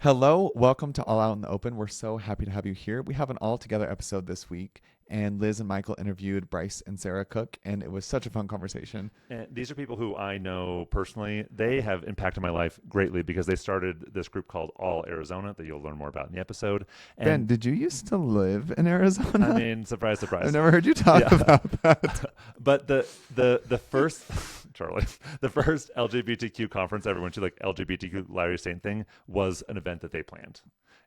Hello, welcome to All Out in the Open. We're so happy to have you here. We have an all-together episode this week, and Liz and Michael interviewed Bryce and Sara Cook, and it was such a fun conversation. And these are people who I know personally. They have impacted my life greatly because they started this group called All Arizona that you'll learn more about in the episode. And Ben, did you used to live in Arizona? I mean, surprise, surprise. I've never heard you talk about that. But the first Charlie, the first LGBTQ conference I ever went to, like LGBTQ Larry Saint thing, was an event that they planned.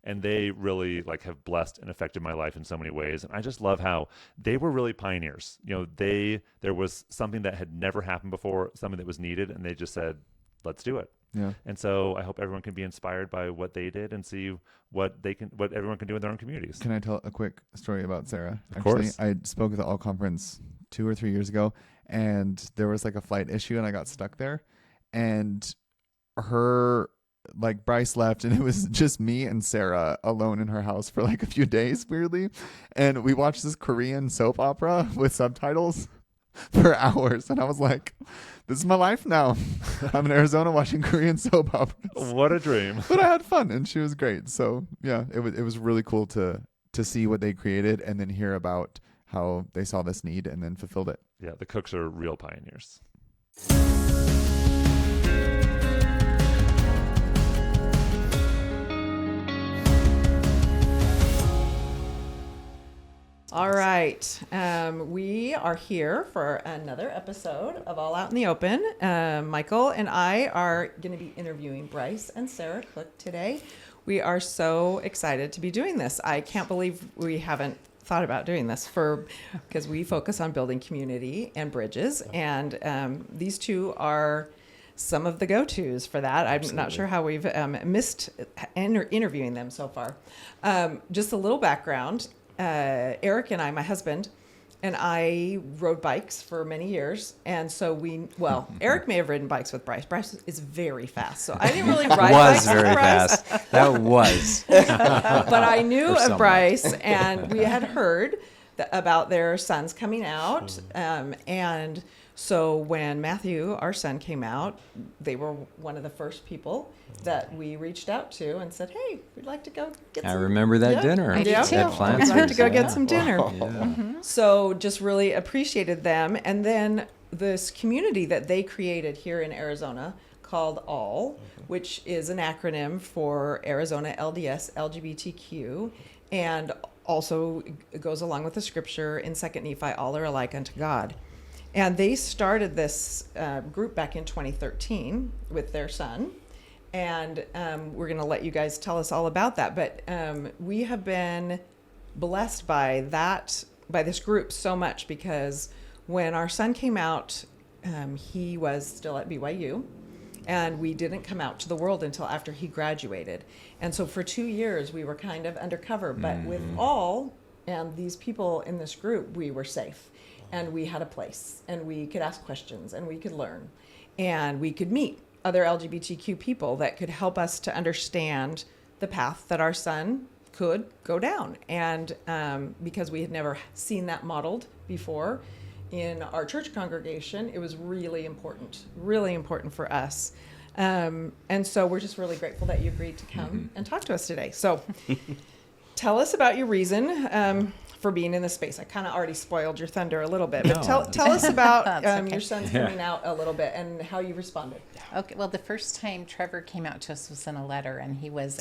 And they really have blessed and affected my life in so many ways. And I just love how they were really pioneers. There was something that had never happened before, something that was needed, and they just said, let's do it. Yeah. And so I hope everyone can be inspired by what they did and see what everyone can do in their own communities. Can I tell a quick story about Sara? Of course. I spoke at the All Conference 2 or 3 years ago, and there was a flight issue, and I got stuck there. And Bryce left, and it was just me and Sara alone in her house for a few days, weirdly. And we watched this Korean soap opera with subtitles for hours. And I was like, this is my life now. I'm in Arizona watching Korean soap operas. What a dream. But I had fun, and she was great. So yeah, it was really cool to see what they created and then hear about how they saw this need and then fulfilled it. Yeah, the Cooks are real pioneers. All right. We are here for another episode of All Out in the Open. Michael and I are going to be interviewing Bryce and Sara Cook today. We are so excited to be doing this. I can't believe we haven't thought about doing this because we focus on building community and bridges. And these two are some of the go-tos for that. I'm not sure how we've missed interviewing them so far. Just a little background. Eric and I, my husband, and I rode bikes for many years. And so Eric may have ridden bikes with Bryce. Bryce is very fast. So I didn't really ride bikes with Bryce. That was. But I knew of Bryce, and we had heard about their sons coming out. And so when Matthew, our son, came out, they were one of the first people that we reached out to and said, hey, we'd like to go get some. I remember that dinner. I do too. We'd like to go get some dinner. Yeah. Mm-hmm. So just really appreciated them. And then this community that they created here in Arizona called ALL, which is an acronym for Arizona LDS LGBTQ, and also it goes along with the scripture in 2 Nephi, all are alike unto God. And they started this group back in 2013 with their son. And we're going to let you guys tell us all about that. But we have been blessed by this group so much, because when our son came out, he was still at BYU. And we didn't come out to the world until after he graduated. And so for 2 years, we were kind of undercover. But with all and these people in this group, we were safe. And we had a place, and we could ask questions, and we could learn, and we could meet other LGBTQ people that could help us to understand the path that our son could go down. And because we had never seen that modeled before in our church congregation, it was really important for us. And so we're just really grateful that you agreed to come and talk to us today. So tell us about your reason for being in this space. I kind of already spoiled your thunder a little bit, but tell us about okay. your son's coming out a little bit and how you responded. Okay. Well, the first time Trevor came out to us was in a letter, and he was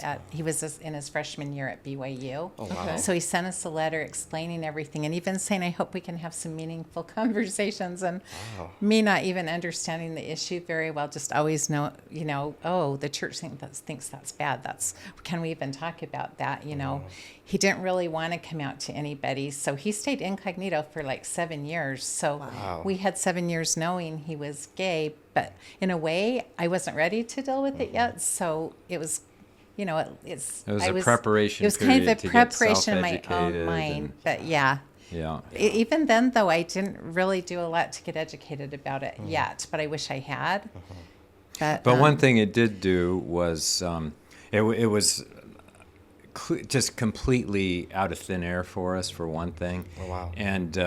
in his freshman year at BYU. Oh, wow. Okay. So he sent us a letter explaining everything, and even saying, "I hope we can have some meaningful conversations." And me not even understanding the issue very well, just always know, the church thinks that's bad. Can we even talk about that? He didn't really want to come out to anybody, so he stayed incognito for 7 years. So we had 7 years knowing he was gay, but in a way, I wasn't ready to deal with it yet. So it was, it was a preparation. It was kind of a period to preparation in get my own mind, but yeah. Even then, though, I didn't really do a lot to get educated about it yet, but I wish I had. But one thing it did do was it was just completely out of thin air for us, for one thing. Oh, wow. And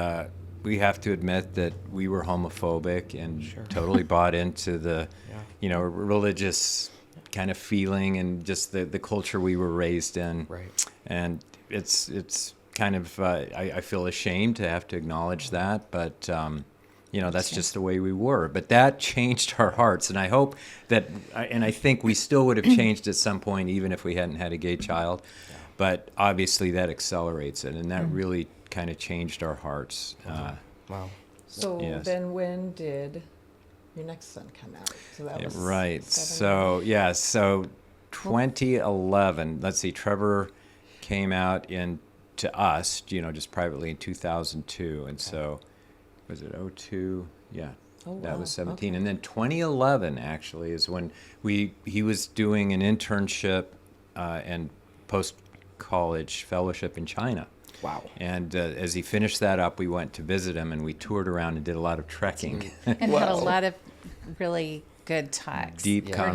we have to admit that we were homophobic and totally bought into the, religious kind of feeling and just the culture we were raised in. Right. And it's kind of, I feel ashamed to have to acknowledge that, but, that's just the way we were. But that changed our hearts. And I hope that, and I think we still would have changed at some point, even if we hadn't had a gay child. Yeah. But obviously that accelerates it. And that really kind of changed our hearts. Wow. So Yes. then when did your next son come out? So that was Right. 7 So 2011, let's see, Trevor came out to us, just privately in 2002. And so, was it 02? Yeah. Oh, That wow. was 17. Okay. And then 2011 actually is when he was doing an internship and post-college fellowship in China. Wow. And as he finished that up, we went to visit him, and we toured around and did a lot of trekking. And had a Wow. lot of really good talks. Deep where he really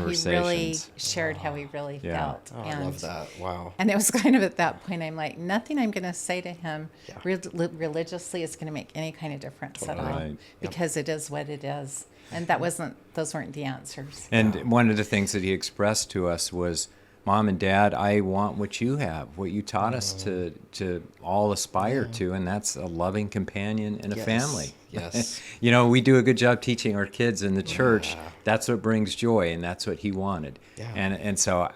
conversations. shared how he really Yeah. felt. Oh, I love that. Wow. And it was kind of at that point, I'm like, nothing I'm going to say to him Yeah. religiously is going to make any kind of difference at all. Right. Because it is what it is. And those weren't the answers. And one of the things that he expressed to us was, Mom and Dad, I want what you have, what you taught us to all aspire to, and that's a loving companion and a Yes. family. Yes. We do a good job teaching our kids in the church. That's what brings joy, and that's what he wanted. Yeah. And so,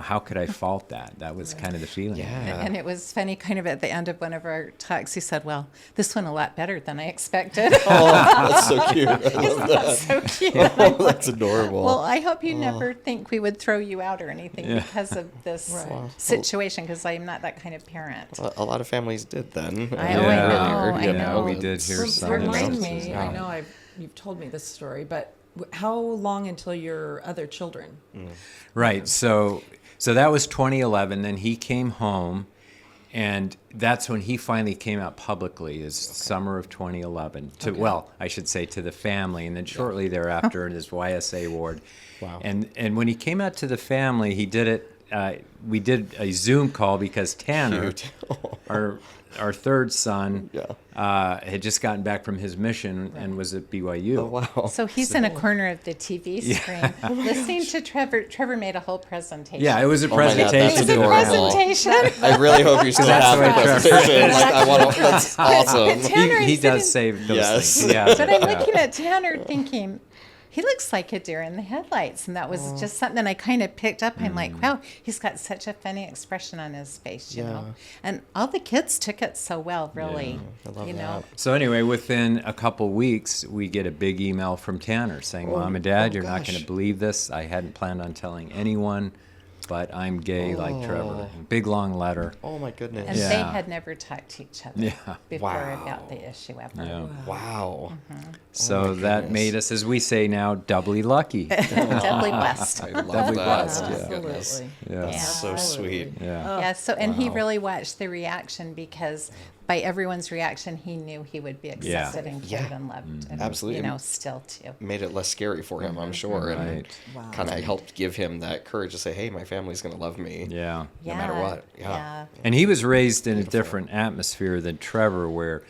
how could I fault that? That was kind of the feeling. Yeah. And it was funny, kind of at the end of one of our talks, he said, well, this went a lot better than I expected. Oh, that's so cute. I love that. That's so cute. And I'm Oh, that's adorable. well, I hope you never think we would throw you out or anything Yeah. because of this Right. situation, because I'm not that kind of parent. A lot of families did then. I know, I know. We did hear some Remind instances. me, I know you've told me this story, but how long until your other children? Right. So that was 2011. Then he came home, and that's when he finally came out publicly. Is summer of 2011 to I should say to the family, and then shortly thereafter in his YSA ward. Wow. And when he came out to the family, he did it. We did a Zoom call because Tanner, Cute. our third son, Yeah. had just gotten back from his mission and was at BYU. Oh, wow. So he's in a corner of the TV screen listening to Trevor. Trevor made a whole presentation. Yeah, it was a Oh my God, that's presentation. It was a adorable. presentation. I really hope you still That's have the the way Trevor presentation. Like, I want to. That's awesome. Tanner he is does sitting- save those Yes. things. Yeah. But I'm looking at Tanner thinking, he looks like a deer in the headlights. And that was just something I kind of picked up. I'm like, wow, he's got such a funny expression on his face, you know. And all the kids took it so well, really. I love you that. know. So anyway, within a couple weeks, we get a big email from Tanner saying, Mom and Dad, you're not going gosh. to believe this. I hadn't planned on telling anyone, but I'm gay like Trevor. Big, long letter. Oh, my goodness. And Yeah. they had never talked to each other Yeah. before Wow. about the issue ever. Yeah. Wow. So that made us, as we say now, doubly lucky. Doubly blessed. I love Doubly that. blessed, Oh, yeah. goodness. Yeah. Yeah. So sweet. Yeah. Yeah, so, and he really watched the reaction because by everyone's reaction, he knew he would be accepted and cared and loved. And, Absolutely. You know, still too. Made it less scary for him, I'm sure. And Right. Wow. kind of helped give him that courage to say, hey, my family's going to love me. Yeah. No matter what. Yeah. And he was raised in a different atmosphere than Trevor, where,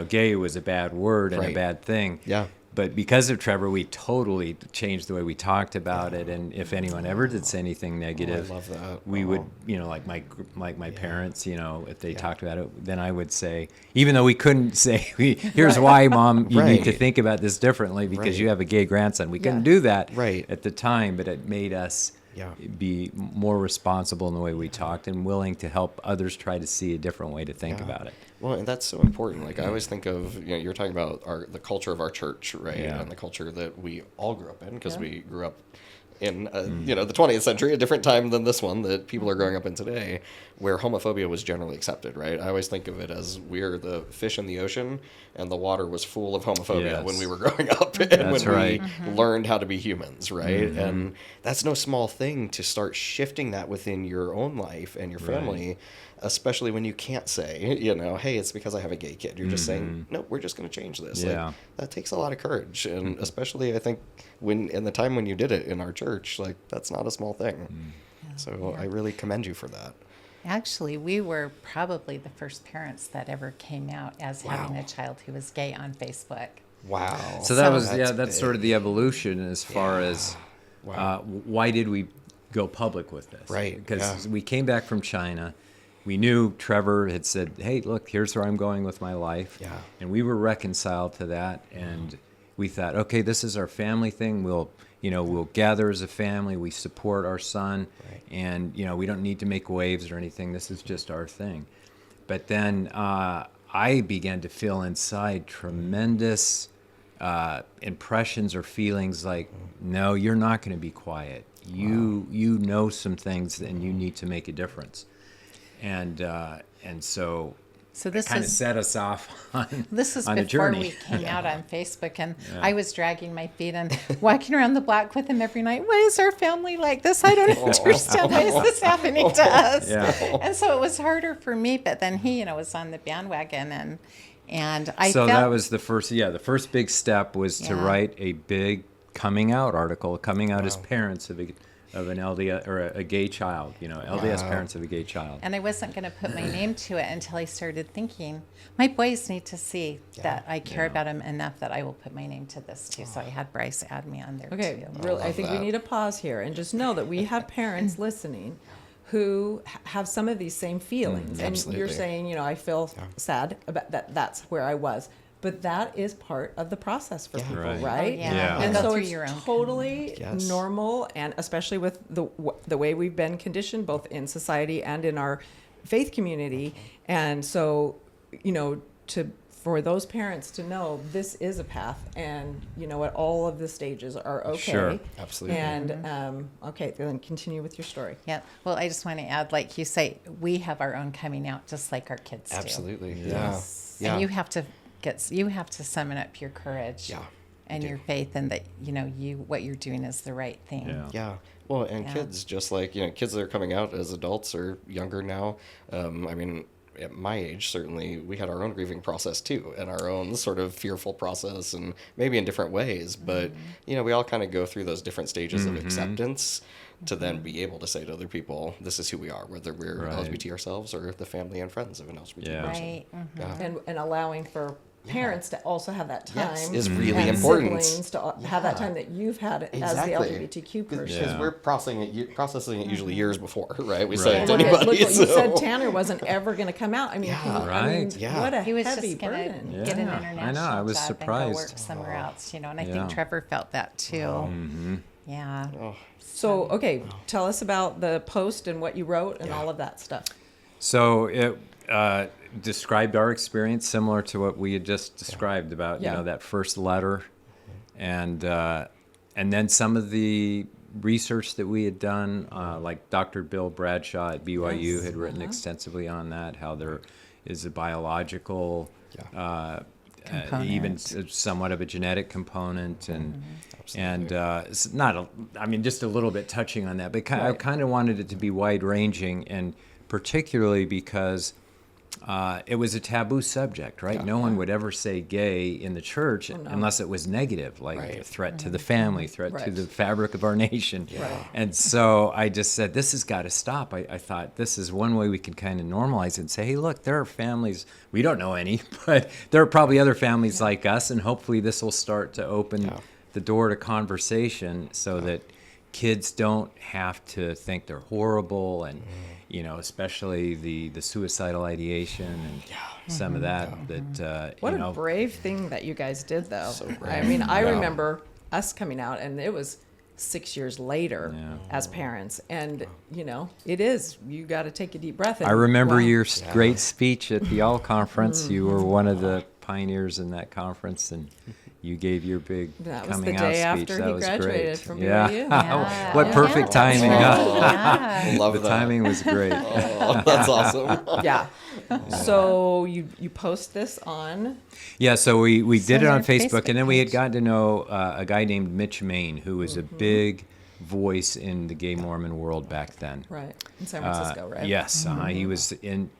gay was a bad word and a Right. bad thing. Yeah. But because of Trevor, we totally changed the way we talked about it. And if anyone ever did say anything negative, love that. we would, like my parents, if they talked about it, then I would say, even though we couldn't say, here's why, Mom, you need to Right. think about this differently because Right. you have a gay grandson. We couldn't Yeah. do that Right. at the time, but it made us be more responsible in the way we talked and willing to help others try to see a different way to think Yeah. about it. Well, and that's so important. Like I always think of, you're talking about the culture of our church, right? Yeah. And the culture that we all grew up in because we grew up in, the 20th century, a different time than this one that people are growing up in today, where homophobia was generally accepted, right? I always think of it as we're the fish in the ocean and the water was full of homophobia Yes. when we were growing up and That's when right. we learned how to be humans, right? And that's no small thing to start shifting that within your own life and your family. Especially when you can't say, hey, it's because I have a gay kid. You're just saying, no, we're just going to change this. Yeah. Like, that takes a lot of courage. And especially, I think, when in the time when you did it in our church, like, that's not a small thing. So I really commend you for that. Actually, we were probably the first parents that ever came out as having a child who was gay on Facebook. Wow. So that was That's that's sort of the evolution as far as Wow. why did we go public with this. Right, Because yeah. we came back from China. We knew Trevor had said, hey, look, here's where I'm going with my life. Yeah. And we were reconciled to that. And we thought, okay, this is our family thing. We'll gather as a family. We support our son. Right. And, we don't need to make waves or anything. This is just our thing. But then I began to feel inside tremendous impressions or feelings like, no, you're not going to be quiet. You know some things and you need to make a difference. And so this kind of is set us off on this is on a before journey. we came out on Facebook, and I was dragging my feet and walking around the block with him every night. Why is our family like this? I don't understand. Why is this happening to us? Yeah. And so it was harder for me. But then he, was on the bandwagon, and I So felt that was the first big step was to Yeah. write a big coming out article, coming out as parents of an LDS or a gay child, LDS parents of a gay child. And I wasn't going to put my name to it until I started thinking, my boys need to see that I care about them enough that I will put my name to this too. So I had Bryce add me on there Okay, too. really, I love think we that. need to pause here and just know that we have parents listening who have some of these same feelings. And Absolutely. you're saying, I feel sad about that. That's where I was. But that is part of the process for people, Right. right? Oh, yeah. Yeah. And Go so through it's your own totally Yes. normal, and especially with the way we've been conditioned, both in society and in our faith community. And so, for those parents to know this is a path, and what all of the stages are okay. Sure. Absolutely. And okay, then continue with your story. Yeah. Well, I just want to add, like you say, we have our own coming out just like our kids do. Absolutely. Yes. Yeah. And you have to summon up your courage Yeah, and you your do. faith, and that what you're doing is the right thing. Yeah. Yeah. Well, and Yeah. kids, just like, kids that are coming out as adults or younger now, at my age, certainly, we had our own grieving process too, and our own sort of fearful process, and maybe in different ways. But, we all kind of go through those different stages of acceptance to then be able to say to other people, this is who we are, whether we're Right. LGBT ourselves or the family and friends of an LGBT Yeah. person. Right. Yeah. And allowing for parents to also have that time. Yes, is really and important. Siblings to have that time that you've had as the LGBTQ person. Because Yeah. we're processing it usually years before, right? We Right. say it And to look anybody. what you so- said. Tanner wasn't ever going to come out. I mean, Yeah. Right. Yeah. what a He was heavy just going burden. to get an Yeah, I international know, I was job and surprised. go work somewhere else, and I Yeah. think Trevor felt that too. Yeah. Oh, So, okay, tell us about the post and what you wrote and Yeah. all of that stuff. So it described our experience similar to what we had just described about Yeah. that first letter, and then some of the research that we had done, like Dr. Bill Bradshaw at BYU Yes. had written extensively on that, how there is a biological, even somewhat of a genetic component, and it's not just a little bit touching on that, but I Right. kind of wanted it to be wide ranging, and particularly because it was a taboo subject, right? No one would ever say gay in the church unless it was negative, like Right. a threat to the family, threat to Right. the fabric of our nation. Right. And so I just said, this has got to stop. I thought this is one way we can kind of normalize it and say, hey, look, there are families, we don't know any, but there are probably other families like us, and hopefully this will start to open the door to conversation so that kids don't have to think they're horrible, and especially the suicidal ideation and some of that What a brave thing that you guys did, though. So I brave. mean, I Yeah. remember us coming out, and it was 6 years later Yeah. as parents. And, it is. You got to take a deep breath. And, I remember wow. your great speech at the All Conference. You were one of the pioneers in that conference, and you gave your big That was the coming day out speech. after That he was graduated great. from yeah. BYU. Yeah. What Yeah. perfect timing! huh? Yeah. love The that. timing was great. Oh, that's awesome. Yeah. So you post this on. Yeah, so we did it on on our Facebook, and then we had page. gotten to know a guy named Mitch Main, who was a big voice in the gay Mormon world back then. Right. In San Francisco, right? Yes,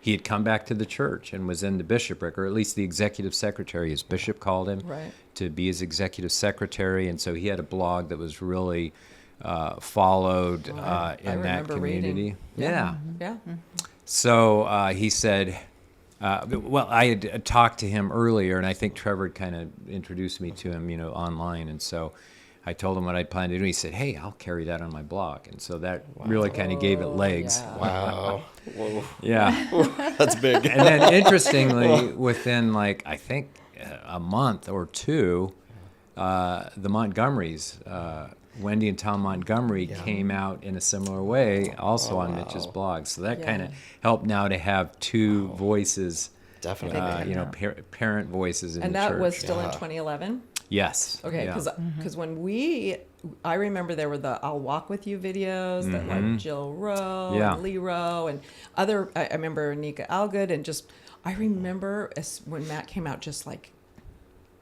he had come back to the church and was in the bishopric, or at least the executive secretary, his bishop called him Right. to be his executive secretary, and so he had a blog that was really followed Oh, I in that remember reading. community. Yeah. Yeah. Yeah. So he said, well, I had talked to him earlier, and I think Trevor kind of introduced me to him, online. And so I told him what I planned to do. He said, "Hey, I'll carry that on my blog," and so that really kind of gave it legs. Yeah. Wow. Whoa. Yeah. That's big. And then interestingly, within like I think a month or two, the Montgomerys, Wendy and Tom Montgomery, came out in a similar way, also on Mitch's blog. So that kind of helped now to have two voices, Definitely. parent voices in And the that church. was still in 2011. Yes. Okay, Yeah. because when I remember there were the "I'll Walk with You" videos that like Jill Rowe Yeah. and Lee Rowe and other. I remember Nika Algood and I remember when Matt came out, just like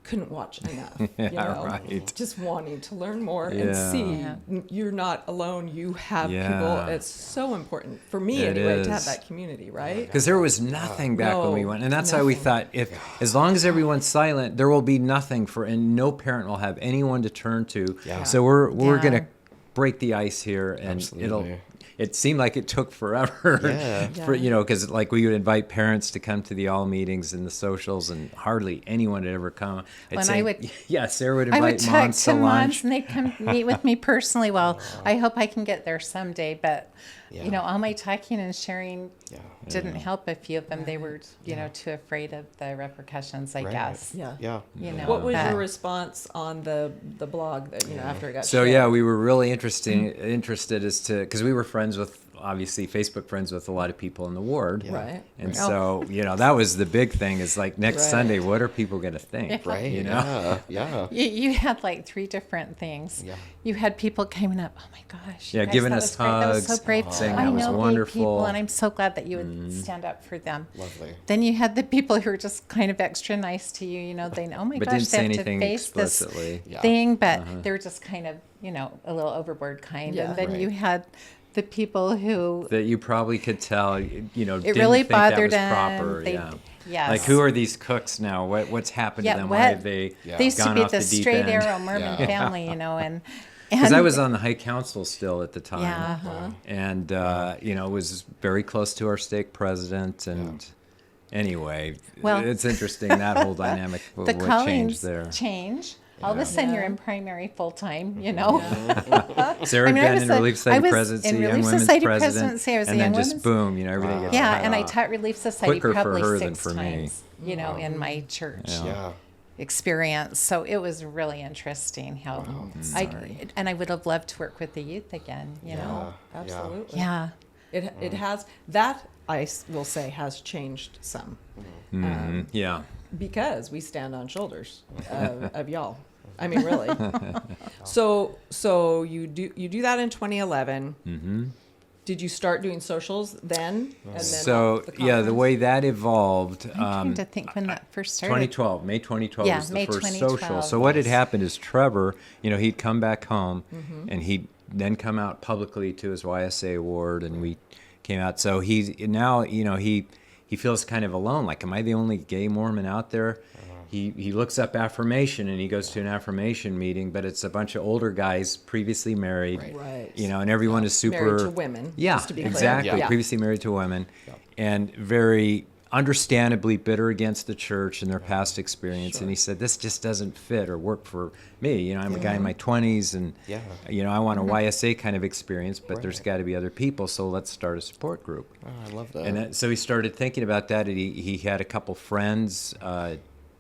couldn't watch enough. right. Just wanting to learn more and Yeah. see you're not alone. You have Yeah. people. It's so important for me It anyway to have is. that community, right? Because there was nothing back when we No, went, and that's why we thought, as long as everyone's silent, there will be nothing and no parent will have anyone to turn to. Yeah. So we're Yeah. gonna break the ice here, and Absolutely. It seemed like it took forever, Yeah. because like we would invite parents to come to the all meetings and the socials, and hardly anyone would ever come. When say, I would- Sarah would I would invite talk moms to to moms lunch. and they'd come meet with me personally. Well, I hope I can get there someday, but all my talking and sharing didn't help a few of them. They were, too afraid of the repercussions, I guess. Yeah. Yeah. What was but- your response on the blog that after it got So shared? we were really interested as to, because we were obviously Facebook friends with a lot of people in the ward. Right. And so, that was the big thing, is like next Right. Sunday, what are people going to think? Right. Yeah. You had like three different things. Yeah. You had people coming up, oh my gosh. you Yeah, guys, giving that us was great. That was so hugs, brave. saying I that was know gay wonderful. people, and I'm so glad that you would stand up for them. Lovely. Then you had the people who were just kind of extra nice to you. They oh my But gosh, didn't say they have to anything face explicitly. this Yeah. thing, but they were just kind of, a little overboard kind. Yeah. And then Right. you had the people who That you probably could tell, didn't really think that bothered was them. proper. They- Yeah. yes. Like, who are these cooks now? What's happened to them? Why have they They used to gone be off the the deep straight end? arrow Mormon Yeah. family, and Because I was on the High Council still at the time. Yeah. And, was very close to our stake president. And anyway, Well- it's interesting, that whole dynamic of the what callings changed there. change. All of a sudden, you're in primary full time. Sarah I mean, I had was been in a- Relief I Society was presidency, in Young Relief Women's Society president, presidency. I was a and then Young just Women's- boom, everything gets Yeah, cut and I off. taught Relief Society Quicker for probably her than 6 for me. times, in my church Yeah. experience. So it was really interesting how I would have loved to work with the youth again. Absolutely. Yeah. It has that will say has changed some Yeah. because we stand on shoulders of y'all. I mean, really. So you do that in 2011. Mm-hmm. Did you start doing socials then? And then So, the the conference? way that evolved, I'm trying to think when that first started. 2012, May 2012 Yeah, was the May first 2012 social. So what had was- happened is Trevor, he'd come back home and he'd then come out publicly to his YSA award, and we came out. So he's now, he feels kind of alone. Like, am I the only gay Mormon out there? He looks up affirmation, and he goes to an affirmation meeting, but it's a bunch of older guys previously married, Right. and everyone is super Married to women, Yeah, just to be clear. exactly. Yeah. Previously married to women, and very understandably bitter against the church and their past experience. And he said, "This just doesn't fit or work for me. I'm a guy in my 20s, and I want a YSA kind of experience, but there's got to be other people. So let's start a support group." Oh, I love that. And so he started thinking about that. And he had a couple friends,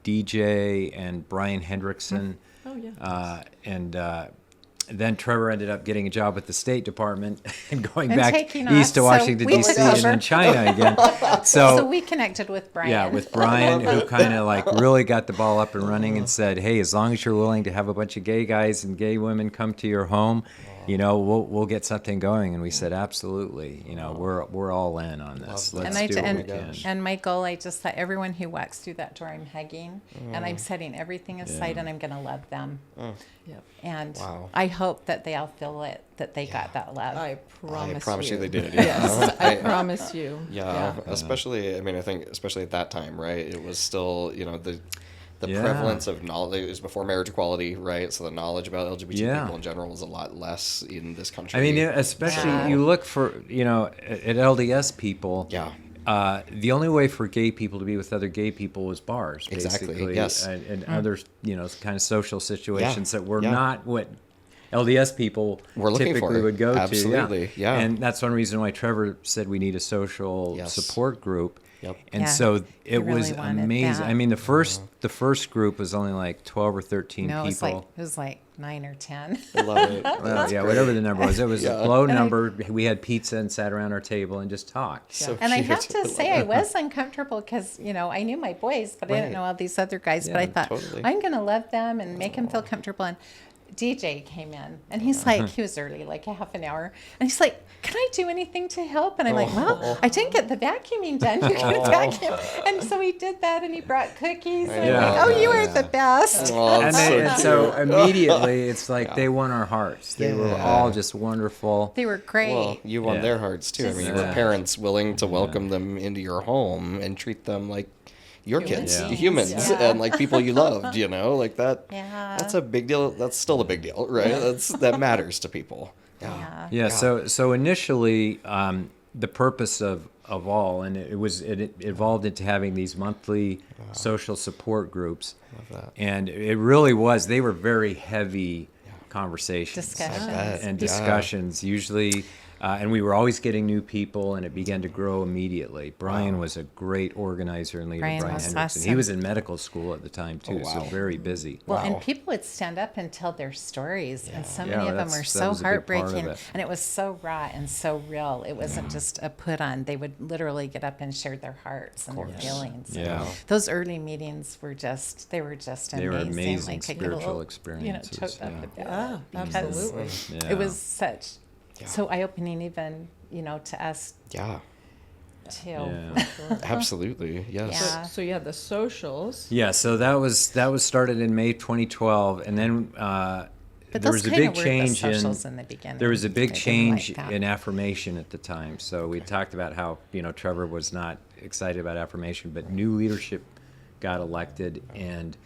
DJ and Brian Hendrickson. Oh, yeah. And then Trevor ended up getting a job at the State Department and going And back taking east off, to so Washington, we D.C. took and over. then China again. So we connected with Brian. Yeah, with Brian, who kind of like really got the ball up and running and said, "Hey, as long as you're willing to have a bunch of gay guys and gay women come to your home, we'll get something going." And we said, "Absolutely, we're all in on this. Love Let's And I do d- what we and, can." and my goal, I just thought everyone who walks through that door, I'm hugging, and I'm setting everything aside, and I'm going to love them. Yep. And Wow. I hope that they all feel it, that they got that love. I promise. I promise you they did. Yes, I promise you. Yeah, especially, I think, especially at that time, right? It was still, the Yeah. prevalence of knowledge. It was before marriage equality, right? So the knowledge about LGBT Yeah. people in general was a lot less in this country. I mean, especially Yeah. you look for, at LDS people. Yeah. The only way for gay people to be with other gay people was bars, Exactly, basically, yes. and other, kind of social situations that were not what LDS people We're looking typically for. would go Absolutely, to. yeah. And that's one reason why Trevor said we need a social Yes. support group. Yep. And Yeah, so he it was really wanted amazing. that. I mean, the first group was only like 12 or 13 No, people. it was like 9 or 10. I love it. Well, yeah, whatever the number was. It was Yeah. a low number. We had pizza and sat around our table and just talked. So And I cute. have to say, I was uncomfortable because, I knew my boys, but I Right. didn't know all these other guys. Yeah, but I thought, totally. I'm going to love them and make them feel comfortable. And DJ came in, and he's like, he was early, like a half an hour. And he's like, can I do anything to help? And I'm like, well, I didn't get the vacuuming done. You can vacuum. And so he did that, and he brought cookies. And I'm Yeah. like, oh, you are the best. Oh, And, so and so cute. immediately, it's like they won our hearts. They were Yeah. all just wonderful. They were great. Well, you won Yeah. their hearts too. I mean, you were Yeah. parents willing to welcome them into your home and treat them like your kids, Yeah. humans, Yeah. and like people you loved. Like that. Yeah. That's a big deal. That's still a big deal, right? That matters to people. Yeah. Yeah. So initially, the purpose of all, and it evolved into having these monthly social support groups, Love that. and it really was. They were very heavy conversations Discussions. bet. and Yeah. discussions. Usually. And we were always getting new people, and it began to grow immediately. Brian was a great organizer and leader, Brian Brian was Hendrickson. He awesome. was in medical school at the time, too, so wow. very busy. Well, Wow. and people would stand up and tell their stories, and so Yeah, many of them that's- were that so was a big part of heartbreaking, it. and it was so raw and so real. It wasn't just a put on. They would literally get up and share their hearts and their feelings. And Yeah. those early meetings were just They were amazing. amazing Like, I get a spiritual little, experiences, choked up yeah. about Yeah, it because absolutely. Yeah. it was such so eye-opening, even to us Yeah, too. Yeah. absolutely. Yes. Yeah. So you had the socials. Yeah, so that was started in May 2012, and then But there those was a kinda big were the change socials in the beginning. there was a big I didn't change like that. in affirmation at the time. So we talked about how Trevor was not excited about affirmation, but new leadership got elected and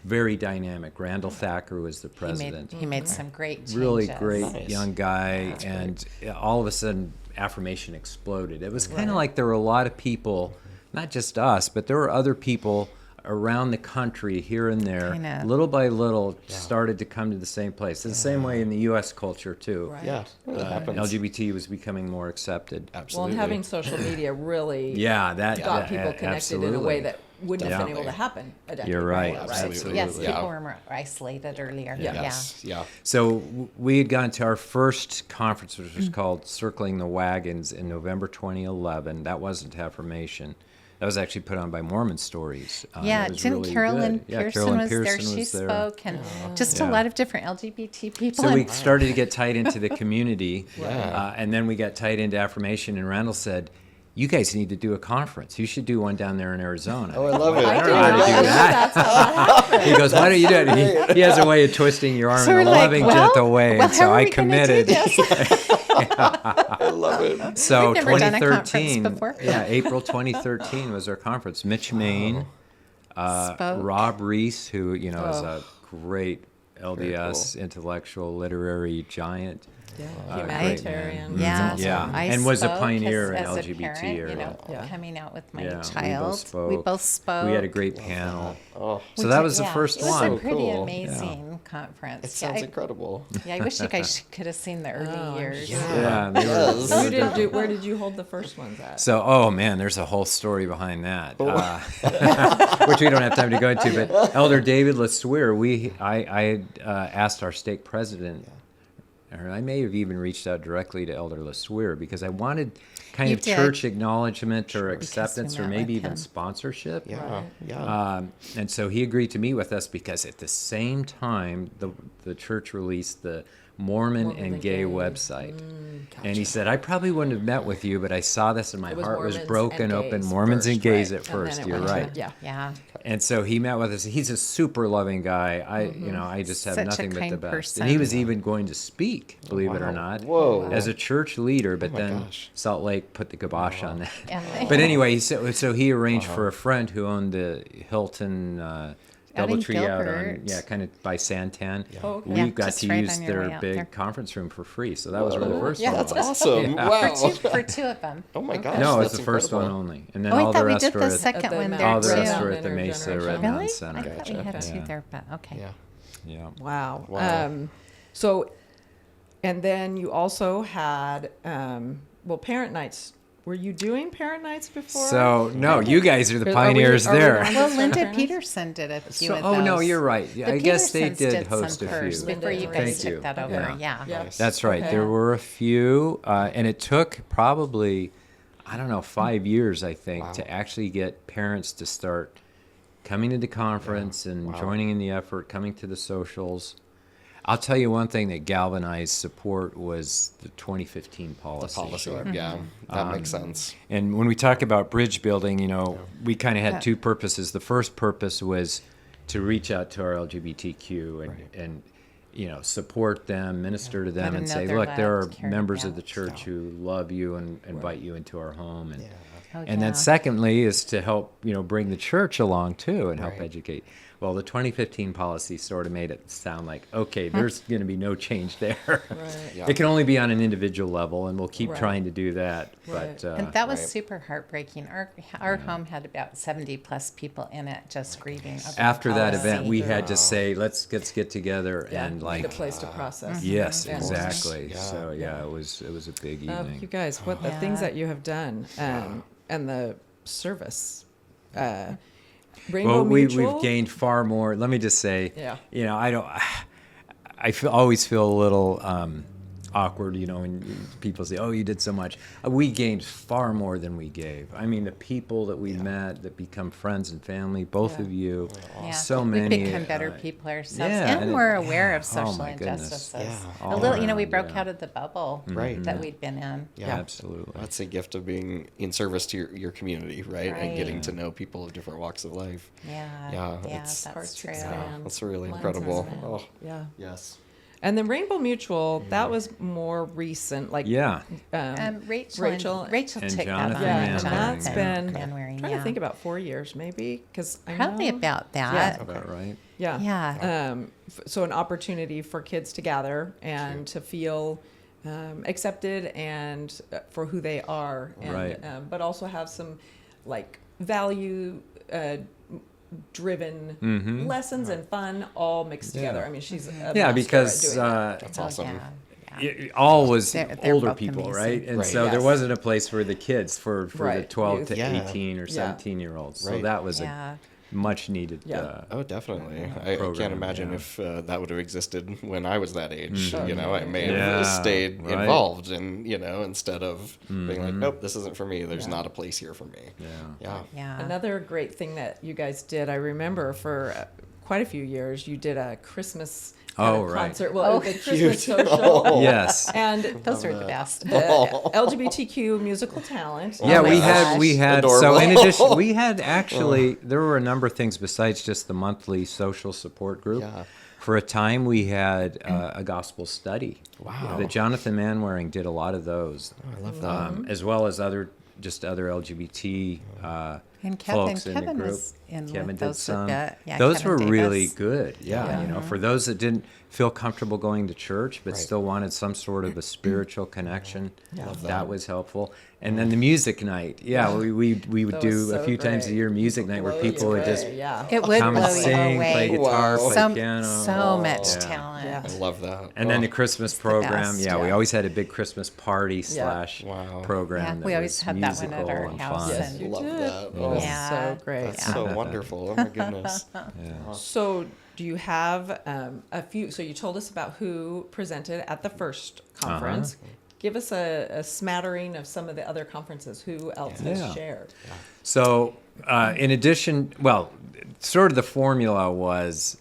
very dynamic. Randall Thacker was the president. He made some great changes. Really great Nice. young guy, and all of a sudden affirmation exploded. It was kind of like there were a lot of people, not just us, but there were other people around the country here and there, Kinda. little by little, started to come to the same place. The same way in the U.S. culture too. Right. Yeah, that happens. LGBT was becoming more accepted. Well, Absolutely. and having social media really Yeah, that got that- people connected in a way that wouldn't have been able to happen a decade You're right. before, Absolutely. Yes, Yeah. people were more isolated earlier. Yes. Yeah. So we had gone to our first conference, which was called Circling the Wagons, in November 2011. That wasn't affirmation. That was actually put on by Mormon Stories. Yeah, it was didn't really Carolyn good. Yeah, Pearson Carolyn was there? Pearson She was there. spoke, and just a Yeah. lot of different LGBT people. So we and- started to get tied into the community, Yeah. and then we got tied into affirmation. And Randall said, "You guys need to do a conference. You should do one down there in Arizona." Oh, I love it. I don't know how to do that. He goes, "Why don't you do it?" He has a way of twisting your arm So in we're a like, loving, well, gentle way, well, and so how are I we gonna do committed. this? I love it. So We've never done a conference 2013, before. yeah, April 2013 was our conference. Mitch Main, Spoke. Rob Reese, who is a great LDS cool. intellectual literary giant. Yeah. great Humanitarian. man. Yeah, Yeah, I and was a spoke pioneer in as a LGBT parent, area. Yeah. coming out with my Yeah, we child. both spoke. We both spoke. We had a great panel. Oh, So We that did- was the yeah, first It was one. a pretty Cool. amazing conference. it sounds yeah, incredible. I wish you guys could have seen the early Oh, I'm years. sure. Yeah, they were- Yes. So you didn't do. Where did you hold the first ones at? So, oh man, there's a whole story behind that, which we don't have time to go into. But Elder David LeSueur, I had asked our stake president, or I may have even reached out directly to Elder LeSueur because I wanted kind You of did. church acknowledgement or Because we acceptance or met maybe with even him. sponsorship. Yeah. Yeah. And so he agreed to meet with us because at the same time the church released the Mormon and Gay website. And he said, I probably wouldn't have met with you, but I saw this and my It was heart was Mormons broken and open. gays Mormons and first, gays right. at And then first. it You're went to- right. Yeah. Yeah. And so he met with us. He's a super loving guy. I just have Such a nothing but the kind best. person. And he was even going to speak, believe it or not, Whoa. as a church leader. But my then gosh. Salt Lake put the kibosh on that. Yeah. But anyway, so he arranged for a friend who owned the Hilton Out in DoubleTree out on, Gilbert. kind of by Santan. Oh, okay. We Yeah, got just to right use on your their way out big there. conference room for free. So that was where the first Yeah, one That's was. awesome. Yeah. Wow. For two of them. Oh my gosh. No, it's that's the first one incredible. only. And then Oh, I all the thought we rest did were the at second At the one Mount there all the too. rest Red were at the Mountain Mesa Intergenerational. Redmond Really? Center. I thought we had Gotcha. two Yeah. there, but okay. Yeah. Yeah. Wow. Wow. So, and then you also had, parent nights. Were you doing parent nights before? So no, you guys are the Are we- pioneers are we there. the ones Well, that Linda started parent nights? Peterson did a few So, of oh those. no, you're right. Yeah, The I guess they Petersons did host some a first few. before you Linda guys Thank you. took that over. Okay. Yeah. Nice. That's right. Okay. There were a few, and it took probably, I don't know, 5 years, I think, Wow. to actually get parents to start coming to the conference and joining in the effort, coming to the socials. I'll tell you one thing that galvanized support was the 2015 The policy. policy. Yeah, that makes sense. And when we talk about bridge building, we kind of had two purposes. The first purpose was to reach out to our LGBTQ and support them, minister to them, Let and them know say, they're look, there are loved, cared members of about. the church who love you and invite you into our home. And, Oh, and then yeah. secondly is to help, bring the church along too and help Right. educate. Well, the 2015 policy sort of made it sound like, okay, there's going to be no change there. Right. Yeah. It can only be on an individual level, and we'll keep Right. trying to do that. Right. But And that was Right. super heartbreaking. Our home had about 70 plus people in it just grieving. Over the after that policy. event, we had to say, let's get together Yeah, and need like, a place to process. yes, Yeah. exactly. Yeah. So it was a big You evening. guys, what the things Yeah. that you have done, and the service, Rainbow Well, Mutual. we've gained far more. Let me just say, Yeah. I always feel a little awkward, when people say, "Oh, you did so much." We gained far more than we gave. I mean, the people that we met that become friends and family, both Yeah. of you, Yeah. so We've many. become better people ourselves, yeah, and and we're it- aware of oh social my goodness. injustices. Yeah. A All little, we around, broke yeah. out of the bubble Right. that we'd been in. Yeah. Absolutely. That's a gift of being in service to your community, right? And getting Right. to know people of different walks of life. Yeah, Yeah, yeah, it's- that's Hearts true. expand. That's really Minds incredible. expand. Oh, Yeah. yes. And then Rainbow Mutual, that was more recent, like Yeah. Rachel Rachel and took Jonathan that on. yeah, and that's Jonathan been Manwaring, trying yeah. to think about 4 years maybe, because Probably about that. About right. Yeah. Yeah. So an opportunity for kids to gather and to feel accepted and for who they are, and, Right. but also have some like value driven Mhm. lessons and fun all mixed Yeah. together. I mean, she's a master Yeah, at because doing that. That's Oh, awesome. yeah. all was They're older both people, amazing. right? And Right. so there Yes. wasn't a place for the kids, for the Right. 12 to Yeah. 18 or 17-year-olds. So Right. that was Yeah. a much needed. Yeah. Oh, definitely. I program, can't imagine yeah. if that would have existed when I was that age. Mhm. I may have Yeah, stayed right. involved, and instead of being like, Mhm. nope, this isn't for me. There's Yeah. not a place here for me. Yeah. Yeah. Yeah. Another great thing that you guys did, I remember for quite a few years, you did a Christmas kind Oh, of right. concert. Well, Oh, the cute. Christmas social. Oh. Yes. And Those are the best. the LGBTQ musical talent. Yeah, Oh my we gosh. had Adorable. so in addition we had actually there were a number of things besides just the monthly social support group. Yeah. For a time we had a gospel study. Wow. That Jonathan Manwaring did a lot of those. Oh, I love that. As well as other LGBT And Kevin, folks in the Kevin group. was in Kevin with did those some. that, yeah, Those Kevin were really Davis. good. Yeah, for those that didn't feel comfortable going to church but Right. still wanted some sort of a spiritual connection, Love that that. was helpful. And then the music night. Yeah, we would That do was a so few times a great. year music night where Blow you people would just away, yeah. It would come and blow you sing, away. play guitar, Wow. play piano. So much Yeah. talent. Yeah. I love that. And then Oh, the Christmas the program, best. yeah, we Yeah. always had a big Christmas party / Wow. program. Yeah, that we always was had that one at musical our and house, fun. Yes, and- you love did. that. It was Yeah. so great. That's Yeah. so wonderful. Oh my goodness. Yeah. So, do you have a few? So, you told us about who presented at the first conference. Give us a smattering of some of the other conferences. Who else Yeah. has shared? So, in addition, sort of the formula was,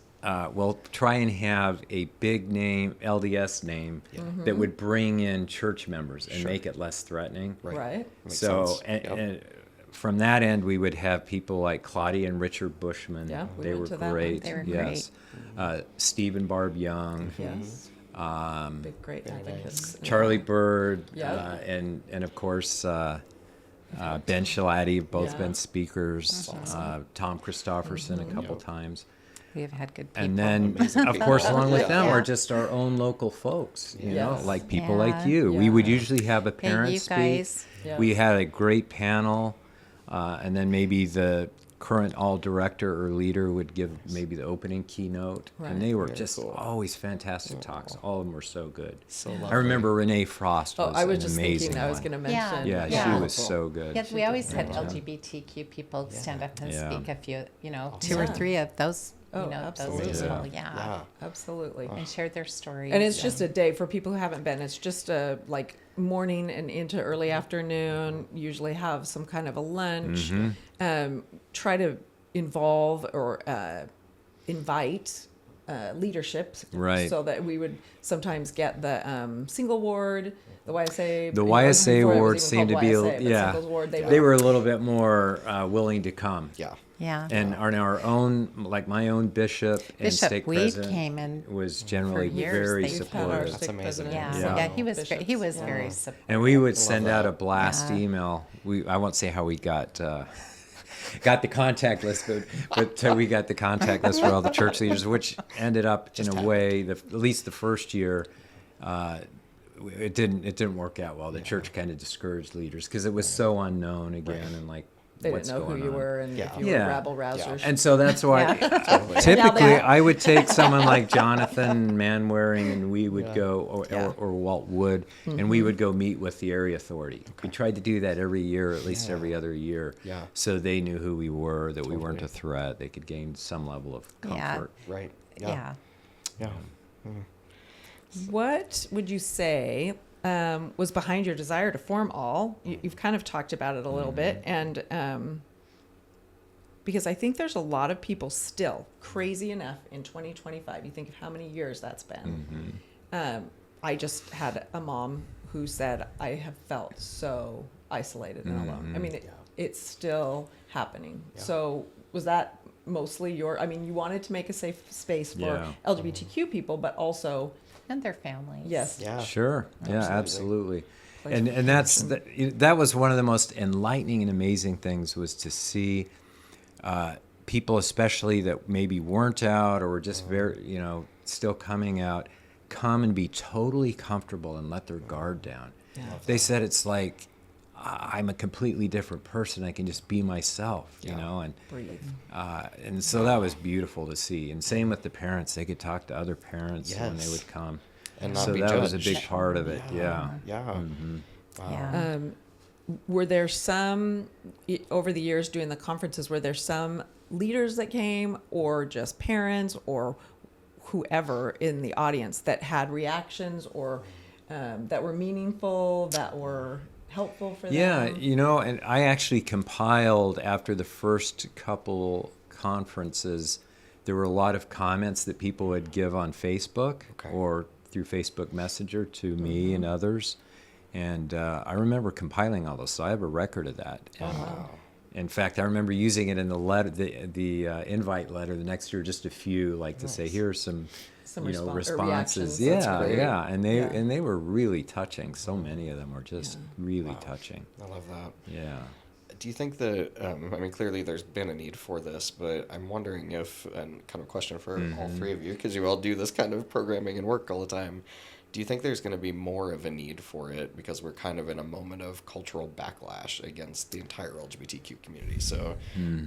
we'll try and have a big name, LDS name, that would bring in church members and make it less threatening. Right. Makes So, sense. and, Yep. and from that end, we would have people like Claudia and Richard Bushman. Yeah, we they went were to that one. great. They were yes. Steve and Barb Young. Yes. Big, great advocates. Charlie Bird, Yeah. and of course Ben Shalati have both Yeah. been speakers. Tom Christofferson a couple Yep. times, We have had good people. and then of course along with them are just our own local folks. You know, Yes. like people like Yeah. you. We would Yeah. usually have a Hey, parent you speak. guys. Yeah. We had a great panel, and then maybe the current all director or leader would give maybe the opening keynote, Right. and they were Very just cool. always fantastic talks. All of them were so good. So I lovely. remember Renee Frost was I was an just amazing thinking I was one. going to Yeah. mention. Yeah, Yeah. she was so good. Yeah, we always had Yeah. LGBTQ people stand up and Yeah. speak a few, Oh, two or yeah. three of those, Oh, those absolutely. as well. Yeah. Yeah. Absolutely. And shared their stories. And it's just a day for people who haven't been. It's just a like morning and into early afternoon. Usually have some kind of a lunch. Try to involve or invite leadership, Right. So that we would sometimes get the single ward, the YSA. The you know, YSA before it was wards even seemed to called be, YSA, but yeah, singles ward, they were a little bit more willing to come. Yeah. Yeah. And our own, like my own bishop and Bishop stake Weed president came and was generally for years very they've We've had our supportive. That's stake amazing. president. yeah, Yeah. yeah, he was Bishops, he was yeah. very supportive. And we would send out that. a blast Yeah. email. I won't say how we got got the contact list, but we got the contact list for all the church leaders, which ended up in a way, at least the first year, it didn't work out well. The church kind of discouraged leaders because it was so unknown again, and like They what's didn't know who going you on. were and Yeah. if you Yeah. were rabble rousers. And so that's why Yeah. typically Now that- I would take someone like Jonathan Manwaring and we would go, Yeah. or Walt Wood, and we would go meet with the area authority. We tried to do that every year, at least every other year, Yeah. so they knew who we were, that we weren't a threat. They could gain some level of Yeah. comfort. Right. Yeah. Yeah. What would you say was behind your desire to form all? You've kind of talked about it a little bit, and because I think there's a lot of people still crazy enough in 2025. You think of how many years that's been. I just had a mom who said, "I have felt so isolated and alone." I mean, it's still happening. So was that mostly I mean, you wanted to make a safe space for Yeah. LGBTQ people, but also, And their families. yes, Yeah. Sure. Yeah, absolutely. And Place that was one of the most enlightening and amazing things, was to see people, especially that maybe weren't out or were just very, still coming out, come and be totally comfortable and let their guard down. They said it's like, I'm a completely different person. I can just be myself, and breathe. and so that was beautiful to see. And same with the parents; they could talk to other parents when they Yes. would come, And not so be that was a judged. big part of it. Yeah. Yeah. Wow. Yeah. Were there some over the years doing the conferences? Were there some leaders that came, or just parents, or whoever in the audience that had reactions, or that were meaningful, that were helpful for Yeah, them? and I actually compiled after the first couple conferences, there were a lot of comments that people would give on Facebook or through Facebook Messenger to me and others. And I remember compiling all those, so I have a record of that. And, in fact, I remember using it in the letter, the invite letter the next year, just a few, like to say, here are some Some responses. reactions. That's Yeah, great. yeah, and they Yeah. and they were really touching. So many of them were just really touching. I love that. Yeah. Do you think that, I mean, clearly there's been a need for this, but I'm wondering if, and kind of question for all three of you, because you all do this kind of programming and work all the time, do you think there's going to be more of a need for it because we're kind of in a moment of cultural backlash against the entire LGBTQ community? So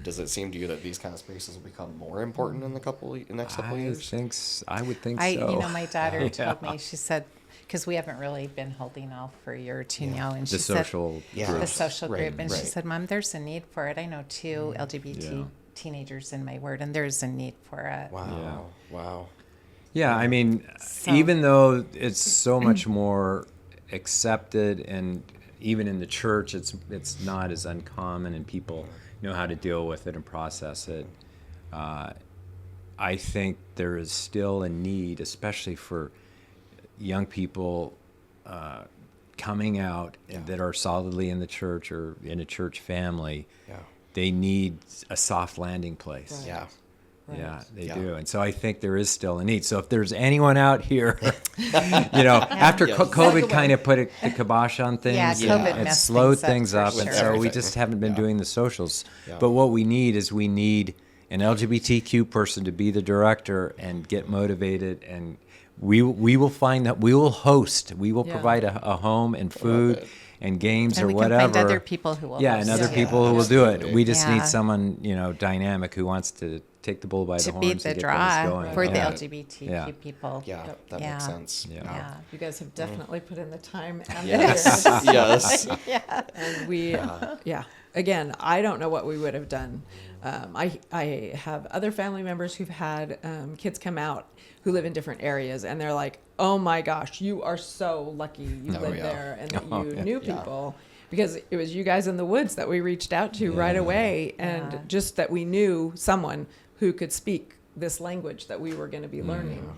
does it seem to you that these kind of spaces will become more important in the next couple of years? I would think I, so. my daughter told me, she said, because we haven't really been holding all for a year or two now, and she The said, social Yeah. the groups. social Right, group, and she right. said, Mom, there's a need for it. I know two LGBT Yeah. teenagers in my ward, and there's a need for it. Wow. Wow. Yeah, I mean, So- even though it's so much more accepted, and even in the church, it's not as uncommon, and people know how to deal with it and process it. I think there is still a need, especially for young people coming out that are solidly in the church or in a church family. Yeah. They need a soft landing place. Yeah. Yeah, they Yeah. do. And so I think there is still a need. So if there's anyone out here, after Yes. COVID kind of put the kibosh on things, Yeah, COVID it messed slowed things up things for up. And sure. so we Everything. just haven't been Yeah. doing the socials. Yeah. But what we need is an LGBTQ person to be the director and get motivated, and we will find that we will host. We will Yeah. provide a home and food. it. and games And or we whatever. can find other people who will. Yeah, help and us other do people it. who will do it. Absolutely. We just Yeah. need someone, dynamic who wants to take the bull by the to horns be and the get things draw going. for the Yeah. LGBTQ Yeah. people. Yeah, that Yeah. makes sense. Yeah. Yeah. You guys have definitely put in the time and Yes. the Yes. and we again, I don't know what we would have done. I have other family members who've had kids come out who live in different areas, and they're like, oh my gosh, you are so lucky you Oh, live yeah. there and that Oh, you yeah. knew people, because it was you guys in the woods that we reached out to right away, and Yeah. just that we knew someone who could speak this language that we were going to be learning.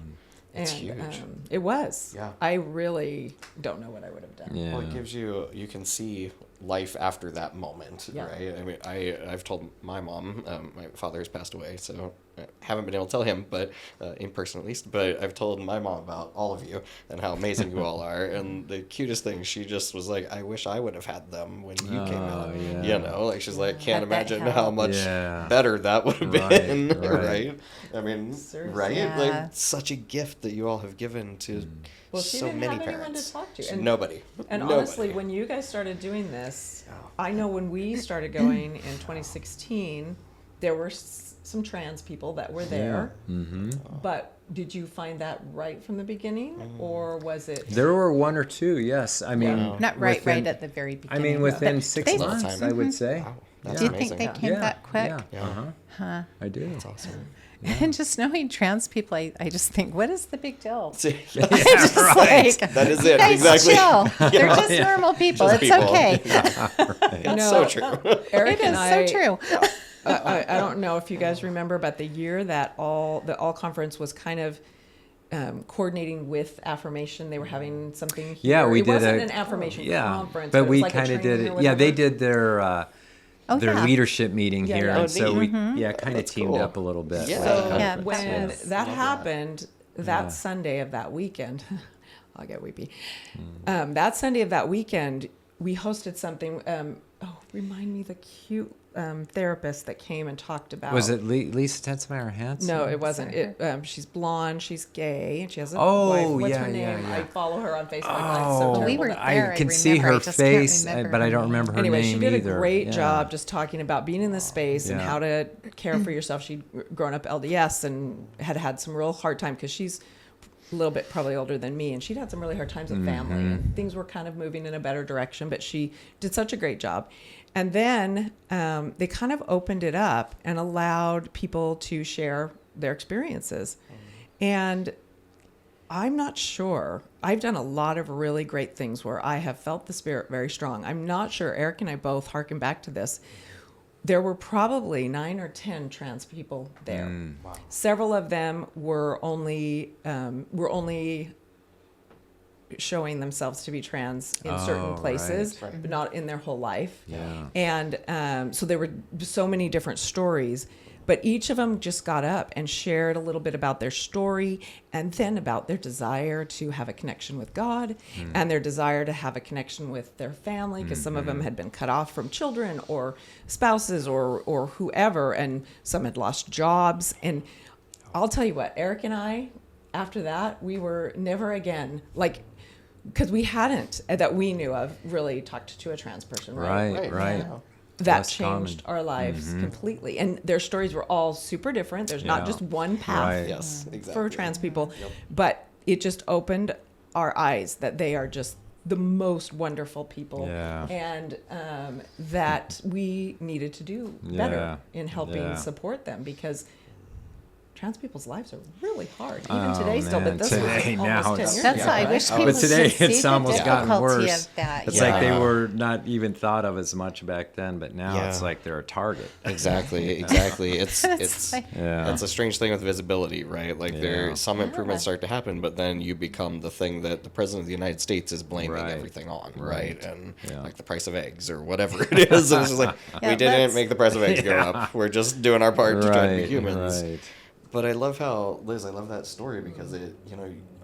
It's And huge. it was. Yeah. I really don't know what I would have done. Yeah. Well, it gives you can see life after that moment, Yeah. right? I mean, I've told my mom, my father has passed away, so I haven't been able to tell him, but in person at least. But I've told my mom about all of you and how amazing you all are. And the cutest thing, she just was like, "I wish I would have had them when you came out." yeah. Like she's like, "Can't Had that imagine help. how much Yeah. better that would have Right, been, right. right? I mean, Seriously. right? Yeah. Like such a gift that you all have given to Well, she so didn't many have anyone parents. to talk to. So nobody. And Nobody. honestly, when you guys started doing this, I know when we started going in 2016, there were some trans people that were there. Mm-hmm. But did you find that right from the beginning, or was it? There were one or two, yes. I mean, Wow. Not right within- at the very I beginning. mean, within But 6 they- months, I would say. Wow, that's Do you amazing. think they came that quick? Yeah. Yeah. Uh-huh. Huh. I do. That's awesome. And just knowing trans people, I just think, what is the big deal? See, Just like, that is you it, guys exactly. chill. They're just normal people. Just it's people. okay. It's No. so true. Eric It and is I, so true. I don't know if you guys remember, but the year that the all conference was kind of coordinating with affirmation, they were having something here. Yeah, we it did wasn't a an affirmation yeah, conference, but it was we like a kind of did training it. or Yeah, they whatever. did their Oh, their yeah. leadership meeting Yeah, here, yeah. and so we Mm-hmm. kind of That's teamed cool. up a little bit. Yeah. with So, the Yeah, conference, When was- that Love happened, that Yeah. Sunday of that weekend, I'll get weepy. That Sunday of that weekend, we hosted something. Remind me the cute therapist that came and talked about. Was it Lisa Tensemeyer Hansen? No, it wasn't. She's blonde. She's gay, and she has a Oh, wife. What's her her name? yeah. I follow her on Facebook. Oh, we were there, I can I see remember, I her just can't face, remember but I her don't name. remember her Anyway, name she did either. a great Yeah. job just talking about being in this space and Yeah. how to care for yourself. She'd grown up LDS and had some real hard time because she's a little bit probably older than me, and she'd had some really hard times with family, and things were kind of moving in a better direction, but she did such a great job. And then they kind of opened it up and allowed people to share their experiences. And I'm not sure. I've done a lot of really great things where I have felt the Spirit very strong. I'm not sure. Eric and I both harken back to this. There were probably 9 or 10 trans people there. Several of them were only showing themselves to be trans in certain Oh, places, right. but not in their whole life. Yeah. And so there were so many different stories, but each of them just got up and shared a little bit about their story and then about their desire to have a connection with God and their desire to have a connection with their family, because some of them had been cut off from children or spouses or whoever, and some had lost jobs. And I'll tell you what, Eric and I, after that, we were never again, because we hadn't, that we knew of, really talked to a trans person, right? Right. Yeah. That Less changed common. our lives completely. And their stories were all super different. There's not Yeah. just one path Right. Yes, exactly. for trans people, but it just opened our eyes that they are just the most wonderful people, Yeah. and that we needed to do better Yeah. in helping Yeah. support them, because trans people's lives are really hard, even Oh, today still, man, but this today, was now almost 10 it's- years That's ago, why I right? wish Oh, people But today could see it's the almost gotten difficulty worse. of that. It's yeah. like they were not even thought of as much back then, but now it's Yeah. like they're a target. Exactly. It's like- Yeah. it's a strange thing with visibility, right? Like Yeah. some improvements start to happen, but then you become the thing that the president of the United States is blaming Right. everything on, right? And Yeah. like the price of eggs or whatever it is. And it's just like Yeah, we didn't let's- make the price of eggs go up. We're just doing our part to try to be humans. Right. But I love how, Liz, I love that story because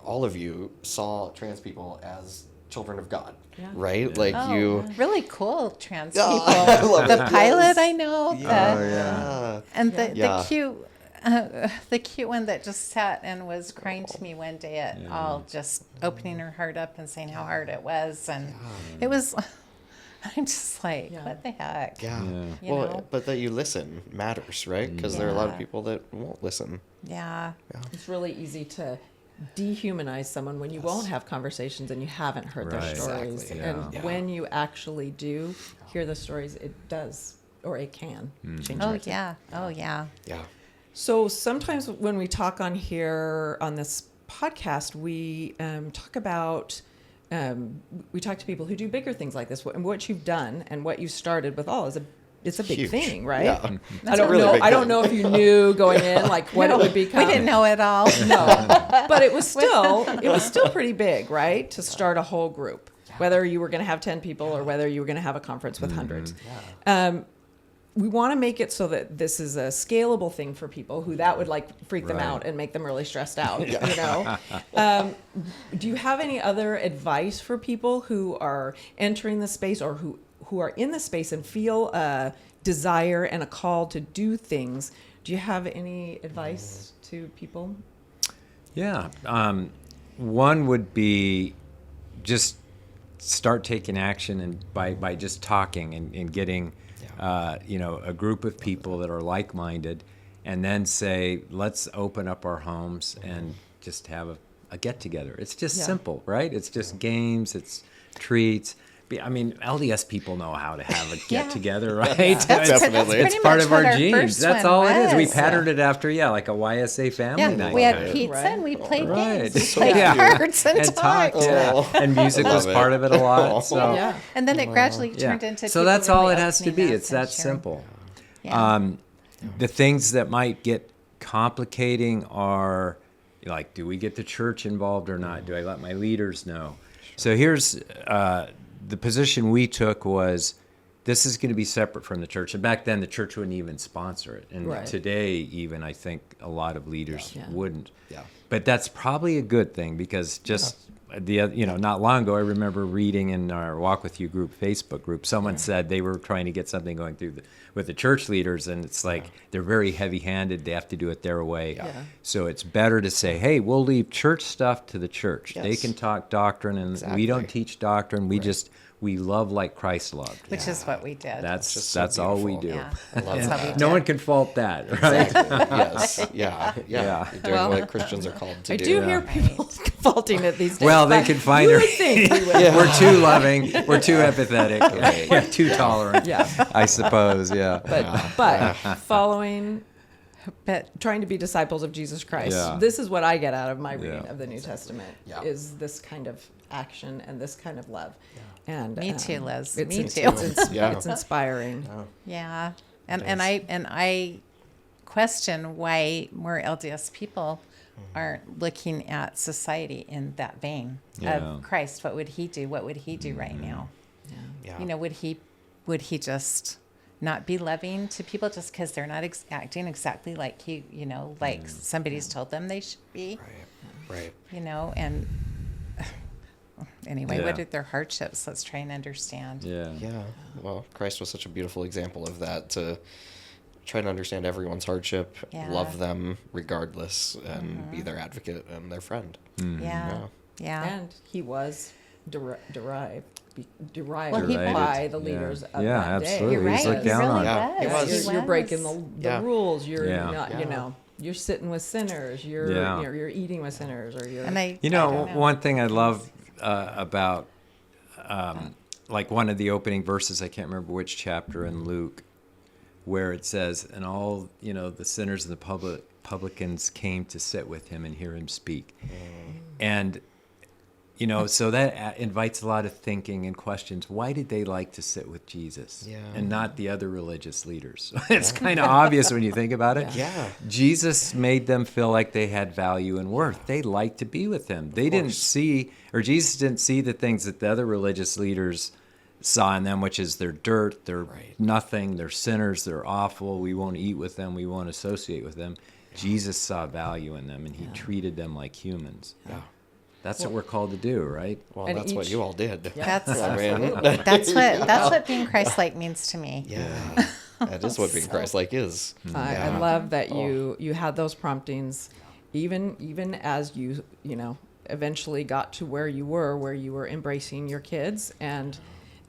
all of you saw trans people as children of God, Yeah. right? Like Oh, you. really cool trans Yeah, people. I love the it. pilot Yes. I know, Yeah. and the Yeah. the cute one that just sat and was crying to me one day at all, just opening her heart up and saying how hard it was, and it was I'm just like, Yeah. what the heck? Yeah. You Well, know? but that you listen matters, right? Because there are a lot of Yeah. people that won't listen. Yeah. It's really easy to dehumanize someone when you won't have conversations and you haven't heard Right. their stories. Exactly. And Yeah. when you actually do hear the stories, it does, or it can change. Oh, everything. yeah. Oh, yeah. Yeah. So sometimes when we talk on here on this podcast, we talk about we talk to people who do bigger things like this. And what you've done and what you started with all is it's a big Huge. thing, right? Yeah. I That's don't a really know. big I don't thing. know if you knew going in like what it would become. We didn't know it all. No, but it was still pretty big, right? To start a whole group, whether you were going to have 10 people or whether you were going to have a conference with hundreds. We want to make it so that this is a scalable thing for people who that would like freak them Right. out and make them really stressed out. You know, do you have any other advice for people who are entering the space or who are in the space and feel a desire and a call to do things? Do you have any advice to people? Yeah. One would be just start taking action and by just talking and getting, a group of people that are like-minded, and then say, let's open up our homes and just have a get-together. It's just Yeah. simple, right? It's just games, it's treats. I mean, LDS people know how to have a get-together, right? Definitely. It's pretty part much of our what genes. first That's one all it is. We was. patterned it after, like a YSA family Yeah, night. we had Right. pizza and we played Right. games, we played Yeah. cards and, And talked. talked, yeah. Oh. And music I was love part it. of it a lot. So, Yeah. And then it gradually yeah. turned into So people that's all really it has to opening be. up It's and that sharing. simple. Yeah. The things that might get complicating are like, do we get the church involved or not? Do I let my leaders know? So here's the position we took was this is going to be separate from the church. And back then, the church wouldn't even sponsor it. And Right. today, even, I think a lot of leaders Yeah. wouldn't. Yeah. But that's probably a good thing because just not long ago, I remember reading in our Walk With You group, Facebook group, someone said they were trying to get something going through with the church leaders, and it's like they're very heavy-handed. They have to do it their way. Yeah. So it's better to say, hey, we'll leave church stuff to the church. They Yes. can talk doctrine, and Exactly. we don't teach doctrine. We love like Christ loved. Which is what we did. just That's so all we beautiful. do. Yeah. love That's how we that. No did. one can fault that, right? Exactly. Yes. Yeah. Yeah. You're doing what Christians are called to I do. do hear people faulting it these days. Well, they but can find you their- would think we would. We're too loving. We're too empathetic. We're too tolerant. Yeah. I suppose. Yeah. But following, But trying to be disciples of Jesus Christ. Yeah. This is what I get out of my reading Yeah. of the New Testament. Yeah. Is this kind of action and this kind of love. And Me too, Liz. It's, Me it's, too. Yeah. it's inspiring. yeah. And I question why more LDS people aren't looking at society in that vein Yeah. of Christ. What would he do? What would he do right now? Yeah. You know, would he just not be loving to people just because they're not acting exactly like he, like somebody's told them they should be, Right. and anyway, what Yeah. are their hardships? Let's try and understand. Yeah. Yeah. Well, Christ was such a beautiful example of that, to try to understand everyone's hardship, Yeah. love them regardless, and be their advocate and their friend. Yeah. Yeah. And he was derived Well, he by was. the leaders of Yeah, that absolutely. day. You're right. He's looked He down really on. Yeah, he was. was. You're breaking the Yeah. rules. You're Yeah. not, Yeah. you're sitting with sinners. You're Yeah. you're eating with sinners, or you're. And I You don't know, one thing I love about, like one of the opening verses, I can't remember which chapter in Luke, where it says, and all, the sinners and the publicans came to sit with him and hear him speak. And, so that invites a lot of thinking and questions. Why did they like to sit with Jesus Yeah. and not the other religious leaders? It's kind of obvious when you think about it. Yeah. Jesus made them feel like they had value and worth. They liked to be with him. They didn't see, or Jesus didn't see the things that the other religious leaders saw in them, which is they're dirt, they're nothing, they're sinners, they're awful, we won't eat with them, we won't associate with them. Jesus saw value in them, and he treated them like humans. Yeah. That's what we're called to do, right? Well, And that's what each- you all did. That's I mean, that's what being Christ-like means to me. yeah. That is what being Christ-like is. I love that you had those promptings, even as you eventually got to where you were embracing your kids and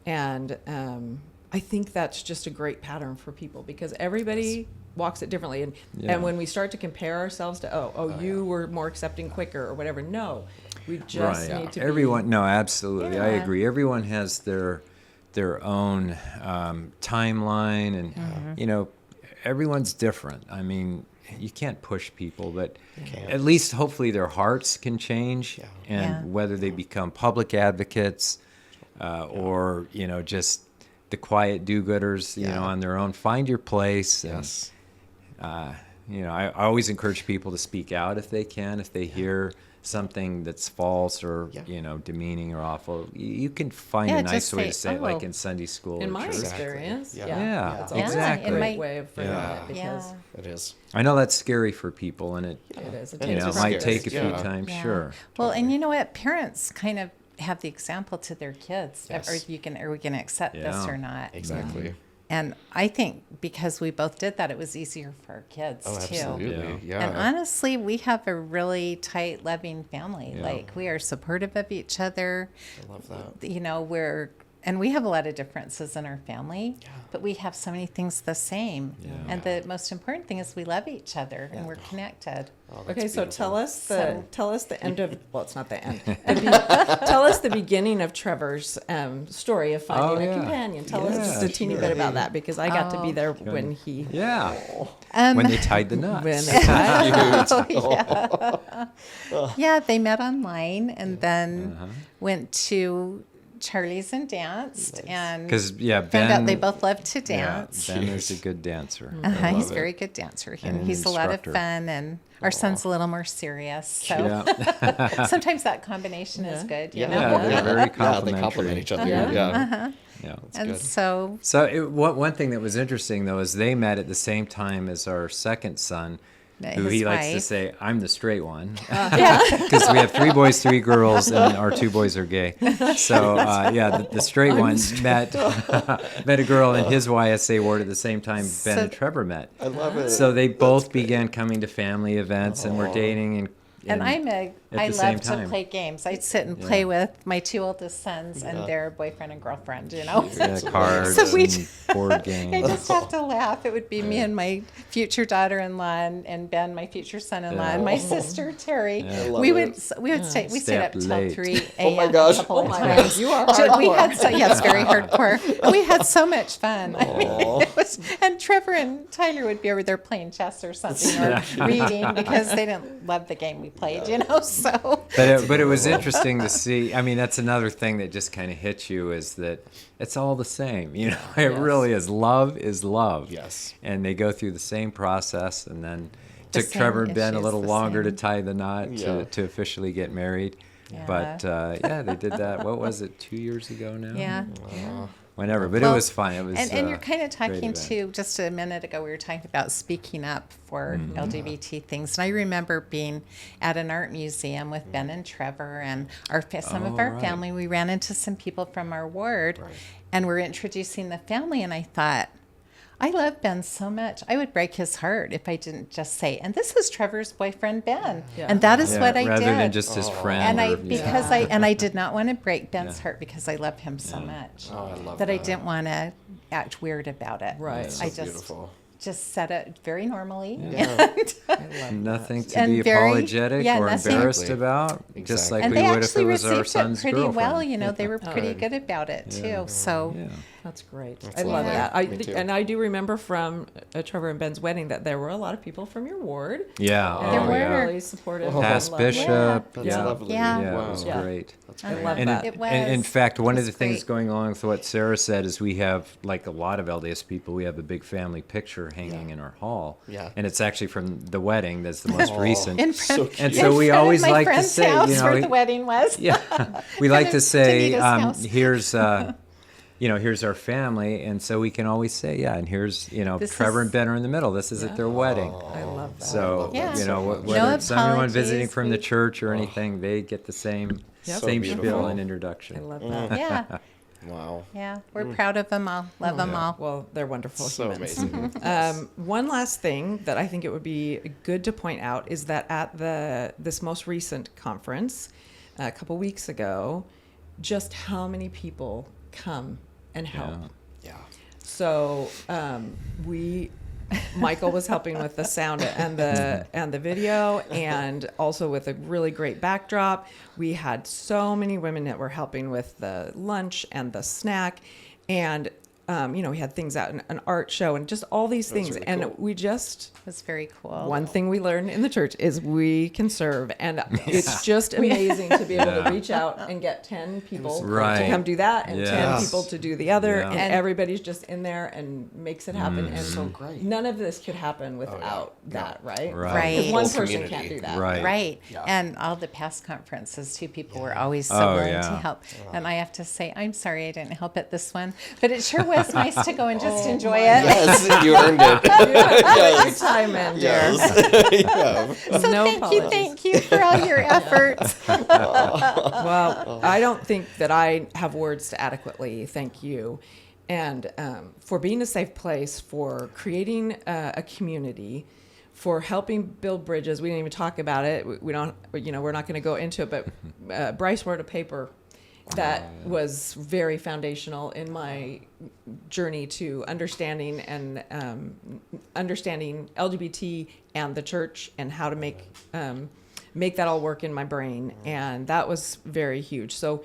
And I think that's just a great pattern for people because everybody walks it differently. And when we start to compare ourselves to, you were more accepting quicker or whatever, no, we just need to everyone. No, absolutely, I Yeah. agree. Everyone has their own timeline, and everyone's different. I mean, you can't push people, but at least hopefully their hearts can change, and whether they become public advocates or just the quiet do-gooders, on their own, find your place. Yes. And, I always encourage people to speak out if they can, if they hear something that's false or demeaning or awful. You can find a nice just way to say, say it, like in Sunday school. in or my church. experience. Yeah. Yeah, That's exactly. a It great might- way of framing Yeah. it because It is. I know that's scary for people, and it it is. It And takes it's it might scary. take a few Yeah. times. Yeah. Sure. Well, and you know what? Parents kind of have the example to their kids. Yes. Are we going to accept this Yeah. or not? Exactly. And I think because we both did that, it was easier for our kids Oh, too. absolutely. Yeah. And honestly, we have a really tight, loving family. Yeah. Like we are supportive of each other. I love that. And we have a lot of differences in our family, but we have so many things the same. Yeah. And the most important thing is we love each other and we're connected. Oh, that's Okay, so beautiful. tell us the end of it's not the end. Tell us the beginning of Trevor's story of finding a companion. Tell us just a teeny bit about that because I got to be there when he Yeah. When they tied the knots. when they died. Yeah, they met online and then went to Charlie's and danced and Because found Ben. out they both love to Yeah, dance. Ben is a good dancer. He's it. a very good dancer And and an he's a lot of instructor. fun and our son's a little more serious. So Yeah. sometimes that combination is good, you Yeah. know. Yeah, they're very Yeah, they complimentary. complement each other. Yeah. Yeah. Yeah. And good. so So one thing that was interesting though is they met at the same time as our second son, who his he likes to wife. say, "I'm the straight one," because we have 3 boys, 3 girls, and our 2 boys are gay. So the straight one met met a girl in his YSA ward at the same time Ben and Trevor met. I love it. So they both began coming to family events and were dating And I the same love to time. play games. I'd sit and play with my 2 oldest sons and their boyfriend and girlfriend, you know. cards So we- and board I games. just have to laugh. It would be me and my future daughter-in-law and Ben, my future son-in-law, and my sister Terry. I love We it. would stay Stay up up till late. 3 a.m. Oh my gosh. a couple Oh of my times. You are We hardcore. had it's very hardcore. We had so much fun. I mean, it was, and Trevor and Tyler would be over there playing chess or something or reading because they didn't love the game we played, you know. So But it was interesting to see. I mean, that's another thing that just kind of hits you is that it's all the same. You know, it really is. Love is love. Yes. And they go through the same process, and then The took same Trevor and Ben a issues, little the longer to same. tie the knot Yeah. to officially get married. Yeah. But they did that. What was it? 2 years ago now. yeah. Whenever, but Well, it was fun. It was. And you're kind of great talking event. to just a minute ago. We were talking about speaking up for Mm-hmm. LGBT things, and I remember being at an art museum with Ben and Trevor and some of our right. family. We ran into some people from our ward, and we're introducing the family. And I thought, I love Ben so much. I would break his heart if I didn't just say, and this is Trevor's boyfriend, Ben. Yeah. And that is Yeah, what I rather did. than just his friend. and I or- because I did not want to break Ben's heart because I love him so much Oh, I love that I that. didn't want to act weird about it. Right. That's I so just beautiful. just said it very normally. Nothing to And be very- apologetic yeah, or nothing- embarrassed Exactly. about, just like And we they would if it actually was our received it son's pretty girlfriend. well. You know, they were pretty Good. good about it too. So Yeah. That's great. That's I love lovely. that. Me too. And I do remember from Trevor and Ben's wedding that there were a lot of people from your ward. Yeah. And There they were. were really supportive. and Past lovely. bishop. That's Yeah. lovely. Yeah. Yeah, Wow. it was Yeah. great. That's I great. love And that. It in was- fact, one it of the was things great. going along with what Sarah said is we have, like a lot of LDS people, we have a big family picture hanging in our hall. Yeah. And it's actually from the wedding. That's the most recent. in So front, cute. And in so we front of always my like to friend's say, house you know, where the wedding was. Yeah, we like to say, Danita's house. here's, here's our family, and so we can always say, yeah, and here's, This Trevor is- and Ben are in the middle. This is at their wedding. I love that. So, Yeah. whether No it's someone visiting apologies. from the church or anything, they get the same Yep. So same beautiful. spiel and I introduction. love that. Yeah, Wow. yeah. We're proud of them all. Love them all. Well, they're wonderful So humans. amazing. One last thing that I think it would be good to point out is that at this most recent conference, a couple weeks ago, just how many people come and help. Yeah. So Michael was helping with the sound and the video, and also with a really great backdrop. We had so many women that were helping with the lunch and the snack, and we had things out, an art show, and just all these things. really And cool. we just, It was very cool. one thing we learned in the church is we can serve. And it's just amazing to be able to reach out and get 10 people to Right. come do that, and 10 Yes. people to do the other. Yeah. And And- everybody's just in there and makes it happen. And So great. none of this could happen without that, right? Right. Because one Whole person community. can't do that. Right. Right. Yeah. And all the past conferences too, people were always so Oh, willing yeah. to help. And I have to say, I'm sorry I didn't help at this one, but it sure was nice to go and just enjoy it. Yes, you earned it. Put your time in, dear. So No thank you for all your efforts. Well, I don't think that I have words to adequately thank you, and for being a safe place, for creating a community, for helping build bridges. We didn't even talk about it. We don't, we're not going to go into it. But Bryce wrote a paper that was very foundational in my journey to understanding and understanding LGBT and the church, and how to make that all work in my brain. And that was very huge. So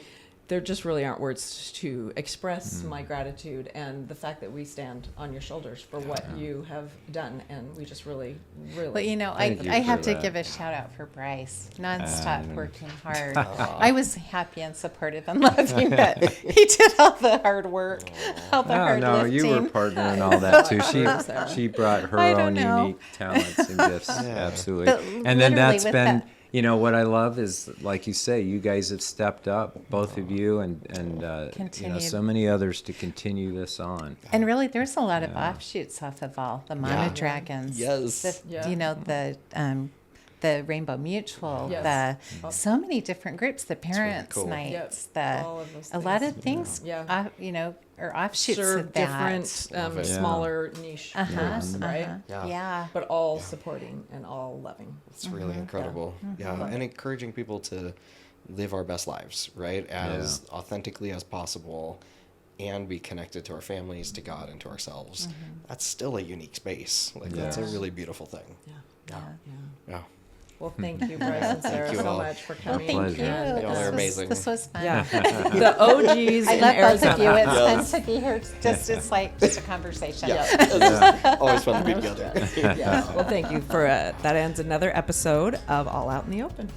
there just really aren't words to express my gratitude and the fact that we stand on your shoulders for what you have done. And we just really, really. Well, Thank you I have for to that. give a shout out for Bryce, nonstop working hard. I was happy and supportive and loving that he did all the hard work, all the hard No, lifting. you were partner in all that too. Sarah. She brought her I own don't know. unique talents and gifts. Absolutely. But And then literally that's with been, that- what I love is, like you say, you guys have stepped up, both of you, and Continued. so many others to continue this on. And really, there's a lot of offshoots off of all the Mama Dragons. Yes. The Rainbow Mutual, Yes. so many different groups, the Parents' cool. Nights, All of those a lot things. of things, Yeah. are offshoots serve of that. different, Love it. smaller niche groups, right? Yeah. But all supporting and all loving. It's really incredible. Yeah. And encouraging people to live our best lives, right? As authentically as possible, and be connected to our families, to God, and to ourselves. That's still a unique space. Like, that's a really beautiful thing. Yeah. Yeah. Well, thank you, Bryce and Sarah, you so all. much for Well, coming. thank you. pleasure. Y'all are amazing. This was fun. Yeah. The OGs I in love both Arizona. of you. It's fun to be here. It's like just a conversation. Yeah. It's just always fun to be together. Yeah. Well, thank you for that. Ends another episode of All Out in the Open.